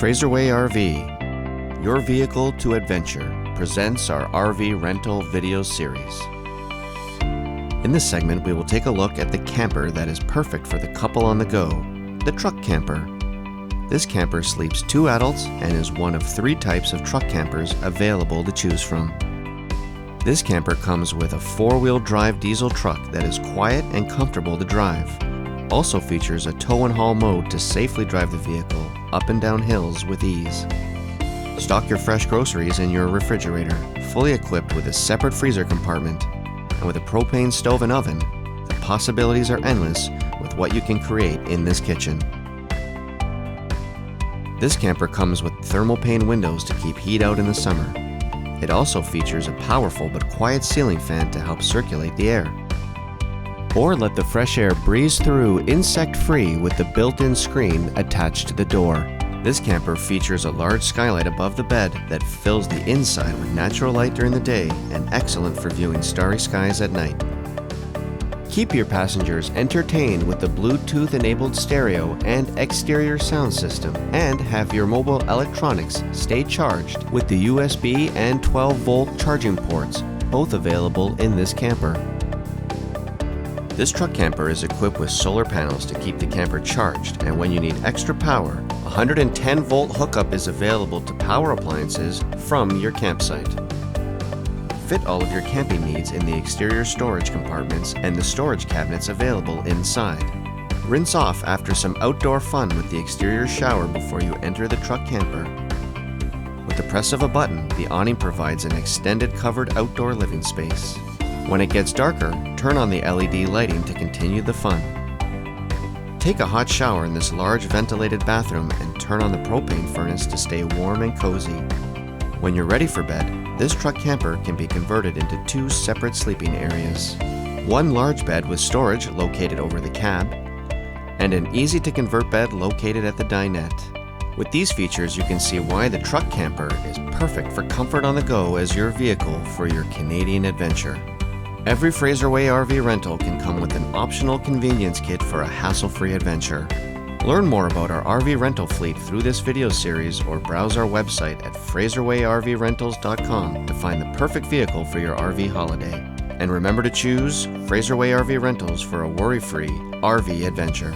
Fraserway RV, your vehicle to adventure, presents our RV rental video series. In this segment, we will take a look at the camper that is perfect for the couple on the go, the truck camper. This camper sleeps 2 adults and is one of 3 types of truck campers available to choose from. This camper comes with a 4-wheel drive diesel truck that is quiet and comfortable to drive. Also features a tow and haul mode to safely drive the vehicle up and down hills with ease. Stock your fresh groceries in your refrigerator, fully equipped with a separate freezer compartment, and with a propane stove and oven. The possibilities are endless with what you can create in this kitchen. This camper comes with thermal pane windows to keep heat out in the summer. It also features a powerful but quiet ceiling fan to help circulate the air. Or let the fresh air breeze through insect-free with the built-in screen attached to the door. This camper features a large skylight above the bed that fills the inside with natural light during the day and excellent for viewing starry skies at night. Keep your passengers entertained with the Bluetooth-enabled stereo and exterior sound system, and have your mobile electronics stay charged with the USB and 12-volt charging ports, both available in this camper. This truck camper is equipped with solar panels to keep the camper charged, and when you need extra power, a 110-volt hookup is available to power appliances from your campsite. Fit all of your camping needs in the exterior storage compartments and the storage cabinets available inside. Rinse off after some outdoor fun with the exterior shower before you enter the truck camper. With the press of a button, the awning provides an extended covered outdoor living space. When it gets darker, turn on the LED lighting to continue the fun. Take a hot shower in this large ventilated bathroom and turn on the propane furnace to stay warm and cozy. When you're ready for bed, this truck camper can be converted into 2 separate sleeping areas. One large bed with storage located over the cab, and an easy-to-convert bed located at the dinette. With these features, you can see why the truck camper is perfect for comfort on the go as your vehicle for your Canadian adventure. Every Fraserway RV rental can come with an optional convenience kit for a hassle-free adventure. Learn more about our RV rental fleet through this video series or browse our website at fraserwayrvrentals.com to find the perfect vehicle for your RV holiday. And remember to choose Fraserway RV Rentals for a worry-free RV adventure.